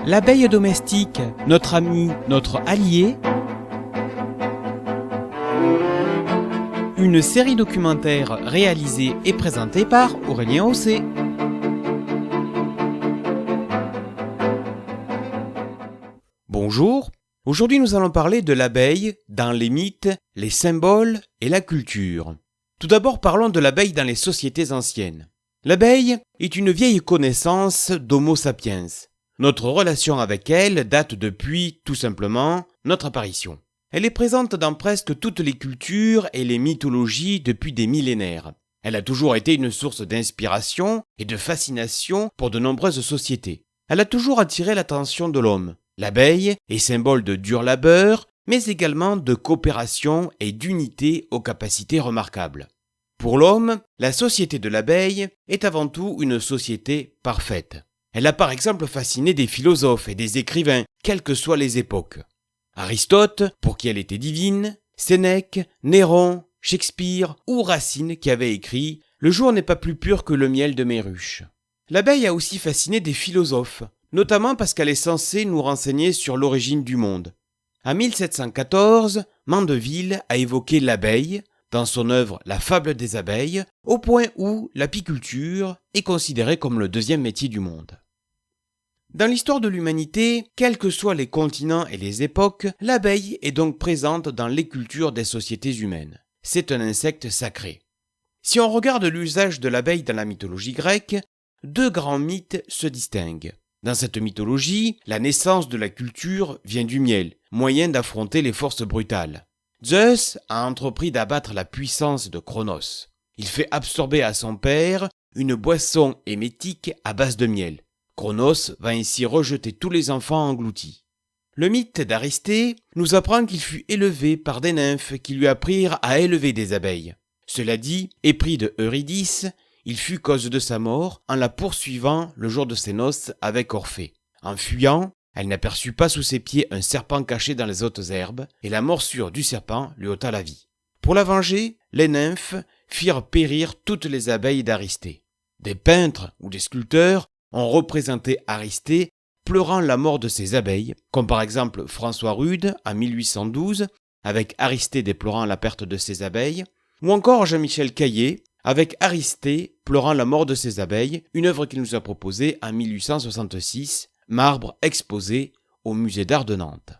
L'abeille domestique, notre ami, notre allié. Une série documentaire réalisée et présentée par Aurélien Haussé. Bonjour, aujourd'hui nous allons parler de l'abeille dans les mythes, les symboles et la culture. Tout d'abord parlons de l'abeille dans les sociétés anciennes. L'abeille est une vieille connaissance d'Homo sapiens. Notre relation avec elle date depuis, tout simplement, notre apparition. Elle est présente dans presque toutes les cultures et les mythologies depuis des millénaires. Elle a toujours été une source d'inspiration et de fascination pour de nombreuses sociétés. Elle a toujours attiré l'attention de l'homme. L'abeille est symbole de dur labeur, mais également de coopération et d'unité aux capacités remarquables. Pour l'homme, la société de l'abeille est avant tout une société parfaite. Elle a par exemple fasciné des philosophes et des écrivains, quelles que soient les époques. Aristote, pour qui elle était divine, Sénèque, Néron, Shakespeare ou Racine qui avait écrit « Le jour n'est pas plus pur que le miel de mes ruches ». L'abeille a aussi fasciné des philosophes, notamment parce qu'elle est censée nous renseigner sur l'origine du monde. En 1714, Mandeville a évoqué l'abeille dans son œuvre La fable des abeilles, au point où l'apiculture est considérée comme le deuxième métier du monde. Dans l'histoire de l'humanité, quels que soient les continents et les époques, l'abeille est donc présente dans les cultures des sociétés humaines. C'est un insecte sacré. Si on regarde l'usage de l'abeille dans la mythologie grecque, deux grands mythes se distinguent. Dans cette mythologie, la naissance de la culture vient du miel, moyen d'affronter les forces brutales. Zeus a entrepris d'abattre la puissance de Cronos. Il fait absorber à son père une boisson émétique à base de miel. Cronos va ainsi rejeter tous les enfants engloutis. Le mythe d'Aristée nous apprend qu'il fut élevé par des nymphes qui lui apprirent à élever des abeilles. Cela dit, épris de Eurydice, il fut cause de sa mort en la poursuivant le jour de ses noces avec Orphée. En fuyant, elle n'aperçut pas sous ses pieds un serpent caché dans les hautes herbes, et la morsure du serpent lui ôta la vie. Pour la venger, les nymphes firent périr toutes les abeilles d'Aristée. Des peintres ou des sculpteurs ont représenté Aristée pleurant la mort de ses abeilles, comme par exemple François Rude en 1812, avec Aristée déplorant la perte de ses abeilles, ou encore Jean-Michel Caillé, avec Aristée pleurant la mort de ses abeilles, une œuvre qu'il nous a proposée en 1866, marbre exposé au musée d'art de Nantes.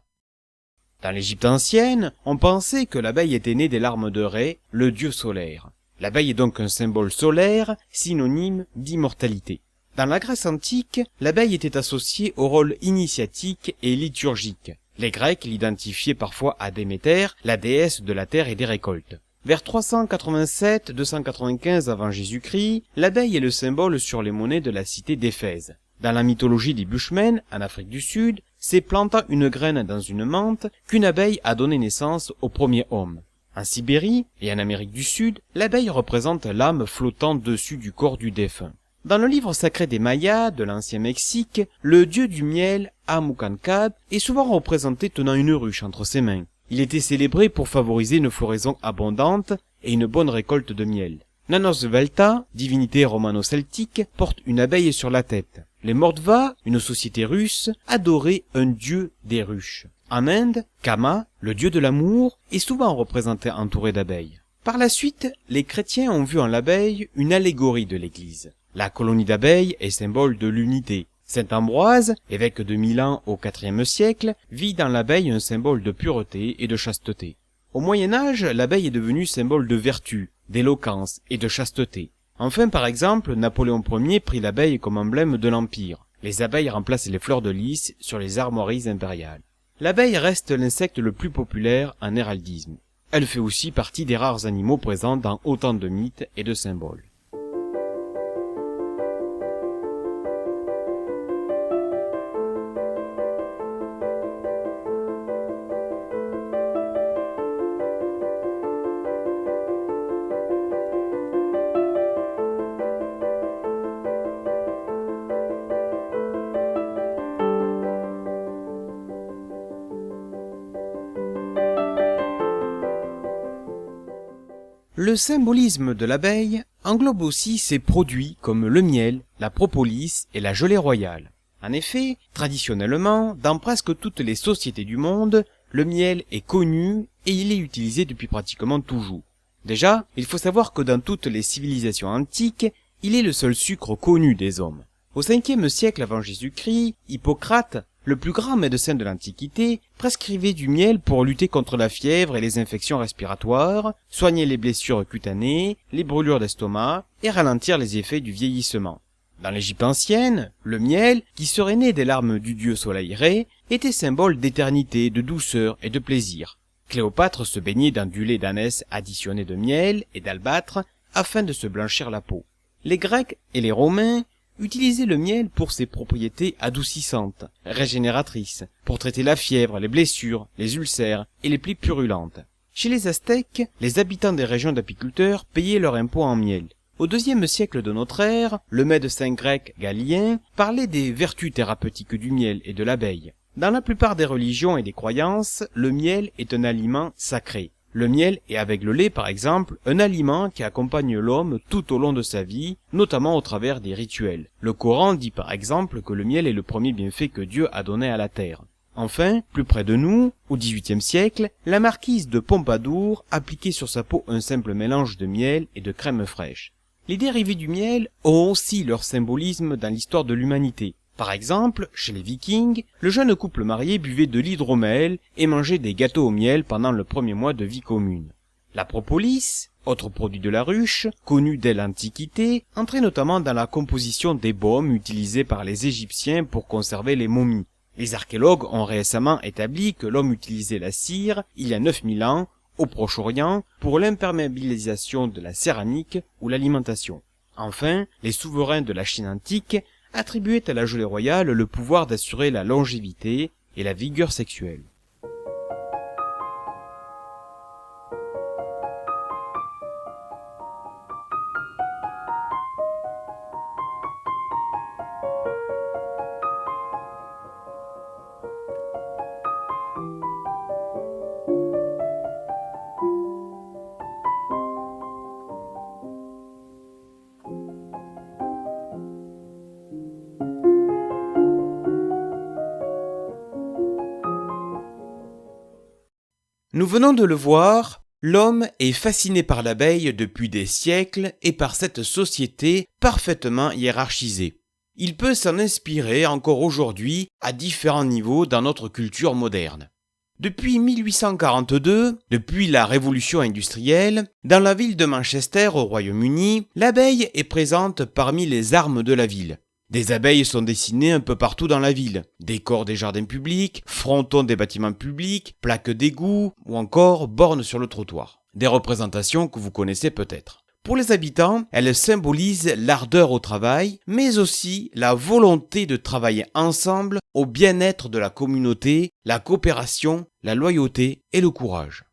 Dans l'Égypte ancienne, on pensait que l'abeille était née des larmes de Ré, le dieu solaire. L'abeille est donc un symbole solaire, synonyme d'immortalité. Dans la Grèce antique, l'abeille était associée au rôle initiatique et liturgique. Les Grecs l'identifiaient parfois à Déméter, la déesse de la terre et des récoltes. Vers 387-295 avant Jésus-Christ, l'abeille est le symbole sur les monnaies de la cité d'Éphèse. Dans la mythologie des Bushmen, en Afrique du Sud, c'est plantant une graine dans une menthe qu'une abeille a donné naissance au premier homme. En Sibérie et en Amérique du Sud, l'abeille représente l'âme flottant dessus du corps du défunt. Dans le livre sacré des Mayas de l'ancien Mexique, le dieu du miel, Amucancab, est souvent représenté tenant une ruche entre ses mains. Il était célébré pour favoriser une floraison abondante et une bonne récolte de miel. Nanos Velta, divinité romano-celtique, porte une abeille sur la tête. Les Mordvas, une société russe, adoraient un dieu des ruches. En Inde, Kama, le dieu de l'amour, est souvent représenté entouré d'abeilles. Par la suite, les chrétiens ont vu en l'abeille une allégorie de l'Église. La colonie d'abeilles est symbole de l'unité. Saint Ambroise, évêque de Milan au IVe siècle, vit dans l'abeille un symbole de pureté et de chasteté. Au Moyen-Âge, l'abeille est devenue symbole de vertu, d'éloquence et de chasteté. Enfin, par exemple, Napoléon Ier prit l'abeille comme emblème de l'Empire. Les abeilles remplacent les fleurs de lys sur les armoiries impériales. L'abeille reste l'insecte le plus populaire en héraldisme. Elle fait aussi partie des rares animaux présents dans autant de mythes et de symboles. Le symbolisme de l'abeille englobe aussi ses produits comme le miel, la propolis et la gelée royale. En effet, traditionnellement, dans presque toutes les sociétés du monde, le miel est connu et il est utilisé depuis pratiquement toujours. Déjà, il faut savoir que dans toutes les civilisations antiques, il est le seul sucre connu des hommes. Au 5e siècle avant Jésus-Christ, Hippocrate, le plus grand médecin de l'Antiquité, prescrivait du miel pour lutter contre la fièvre et les infections respiratoires, soigner les blessures cutanées, les brûlures d'estomac et ralentir les effets du vieillissement. Dans l'Égypte ancienne, le miel, qui serait né des larmes du dieu soleil Ré, était symbole d'éternité, de douceur et de plaisir. Cléopâtre se baignait dans du lait d'ânesse additionné de miel et d'albâtre afin de se blanchir la peau. Les Grecs et les Romains utilisaient le miel pour ses propriétés adoucissantes, régénératrices, pour traiter la fièvre, les blessures, les ulcères et les plaies purulentes. Chez les Aztèques, les habitants des régions d'apiculteurs payaient leur impôt en miel. Au 2e siècle de notre ère, le médecin grec Galien parlait des vertus thérapeutiques du miel et de l'abeille. Dans la plupart des religions et des croyances, le miel est un aliment sacré. Le miel est avec le lait, par exemple, un aliment qui accompagne l'homme tout au long de sa vie, notamment au travers des rituels. Le Coran dit par exemple que le miel est le premier bienfait que Dieu a donné à la terre. Enfin, plus près de nous, au XVIIIe siècle, la marquise de Pompadour appliquait sur sa peau un simple mélange de miel et de crème fraîche. Les dérivés du miel ont aussi leur symbolisme dans l'histoire de l'humanité. Par exemple, chez les Vikings, le jeune couple marié buvait de l'hydromel et mangeait des gâteaux au miel pendant le premier mois de vie commune. La propolis, autre produit de la ruche, connu dès l'Antiquité, entrait notamment dans la composition des baumes utilisés par les Égyptiens pour conserver les momies. Les archéologues ont récemment établi que l'homme utilisait la cire, il y a 9000 ans, au Proche-Orient, pour l'imperméabilisation de la céramique ou l'alimentation. Enfin, les souverains de la Chine antique attribuait à la gelée royale le pouvoir d'assurer la longévité et la vigueur sexuelle. Nous venons de le voir, l'homme est fasciné par l'abeille depuis des siècles et par cette société parfaitement hiérarchisée. Il peut s'en inspirer encore aujourd'hui à différents niveaux dans notre culture moderne. Depuis 1842, depuis la révolution industrielle, dans la ville de Manchester au Royaume-Uni, l'abeille est présente parmi les armes de la ville. Des abeilles sont dessinées un peu partout dans la ville. Décors des jardins publics, frontons des bâtiments publics, plaques d'égout ou encore bornes sur le trottoir. Des représentations que vous connaissez peut-être. Pour les habitants, elles symbolisent l'ardeur au travail, mais aussi la volonté de travailler ensemble au bien-être de la communauté, la coopération, la loyauté et le courage.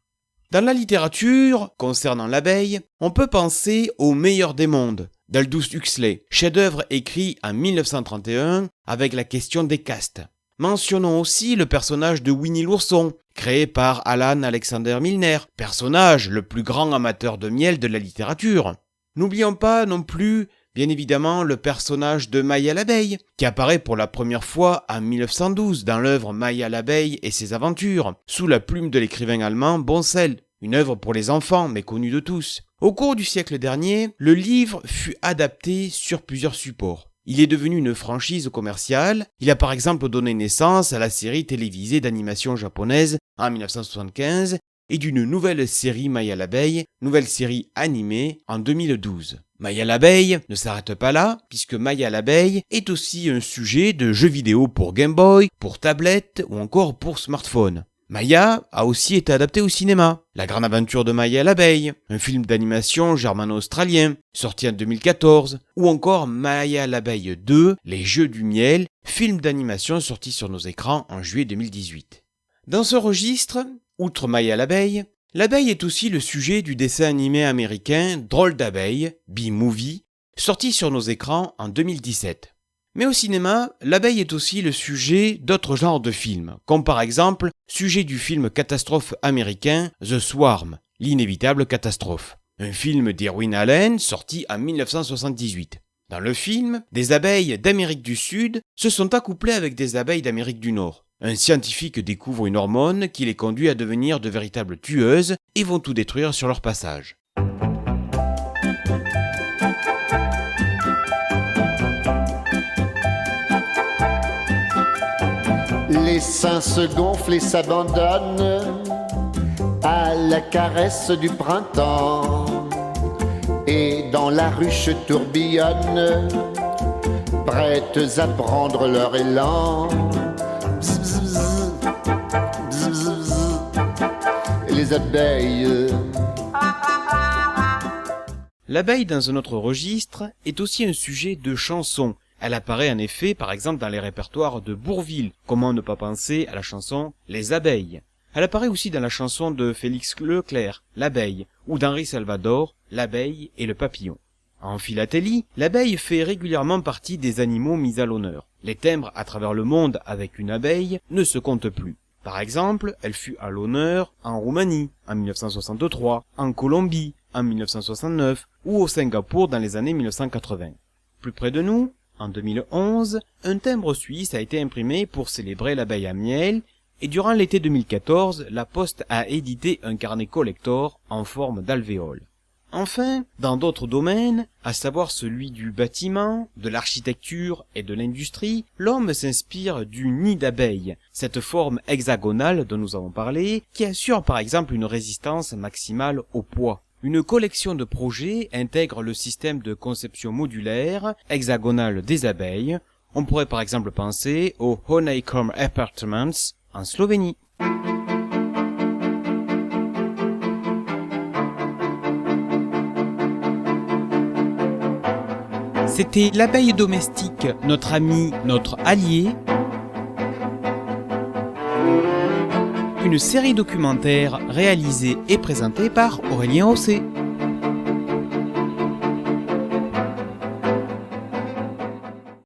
Dans la littérature, concernant l'abeille, on peut penser au meilleur des mondes, d'Aldous Huxley, chef-d'œuvre écrit en 1931 avec la question des castes. Mentionnons aussi le personnage de Winnie l'ourson, créé par Alan Alexander Milner, personnage le plus grand amateur de miel de la littérature. N'oublions pas non plus, bien évidemment, le personnage de Maya l'abeille, qui apparaît pour la première fois en 1912 dans l'œuvre Maya l'abeille et ses aventures, sous la plume de l'écrivain allemand Boncel, une œuvre pour les enfants mais connue de tous. Au cours du siècle dernier, le livre fut adapté sur plusieurs supports. Il est devenu une franchise commerciale. Il a par exemple donné naissance à la série télévisée d'animation japonaise en 1975 et d'une nouvelle série Maya l'abeille, nouvelle série animée en 2012. Maya l'abeille ne s'arrête pas là, puisque Maya l'abeille est aussi un sujet de jeux vidéo pour Game Boy, pour tablette ou encore pour smartphone. Maya a aussi été adapté au cinéma. La grande aventure de Maya l'abeille, un film d'animation germano-australien, sorti en 2014, ou encore Maya l'abeille 2, Les Jeux du miel, film d'animation sorti sur nos écrans en juillet 2018. Dans ce registre, outre Maya l'abeille est aussi le sujet du dessin animé américain Drôle d'abeille, B-Movie, sorti sur nos écrans en 2017. Mais au cinéma, l'abeille est aussi le sujet d'autres genres de films, comme par exemple, sujet du film catastrophe américain The Swarm, l'inévitable catastrophe. Un film d'Irwin Allen sorti en 1978. Dans le film, des abeilles d'Amérique du Sud se sont accouplées avec des abeilles d'Amérique du Nord. Un scientifique découvre une hormone qui les conduit à devenir de véritables tueuses et vont tout détruire sur leur passage. Les seins se gonflent et s'abandonnent à la caresse du printemps. Et dans la ruche tourbillonnent, prêtes à prendre leur élan. Bzz, bzz, bzz. Bzz, bzz, bzz. Et les abeilles. L'abeille dans un autre registre est aussi un sujet de chanson. Elle apparaît en effet par exemple dans les répertoires de Bourvil. Comment ne pas penser à la chanson Les Abeilles. Elle apparaît aussi dans la chanson de Félix Leclerc, L'abeille, ou d'Henri Salvador, L'abeille et le papillon. En philatélie, l'abeille fait régulièrement partie des animaux mis à l'honneur. Les timbres à travers le monde avec une abeille ne se comptent plus. Par exemple, elle fut à l'honneur en Roumanie, en 1963, en Colombie, en 1969, ou au Singapour dans les années 1980. Plus près de nous, en 2011, un timbre suisse a été imprimé pour célébrer l'abeille à miel, et durant l'été 2014, la Poste a édité un carnet collector en forme d'alvéole. Enfin, dans d'autres domaines, à savoir celui du bâtiment, de l'architecture et de l'industrie, l'homme s'inspire du nid d'abeille, cette forme hexagonale dont nous avons parlé, qui assure par exemple une résistance maximale au poids. Une collection de projets intègre le système de conception modulaire hexagonale des abeilles. On pourrait par exemple penser aux Honeycomb Apartments en Slovénie. C'était l'abeille domestique, notre ami, notre allié. Une série documentaire réalisée et présentée par Aurélien Hosset.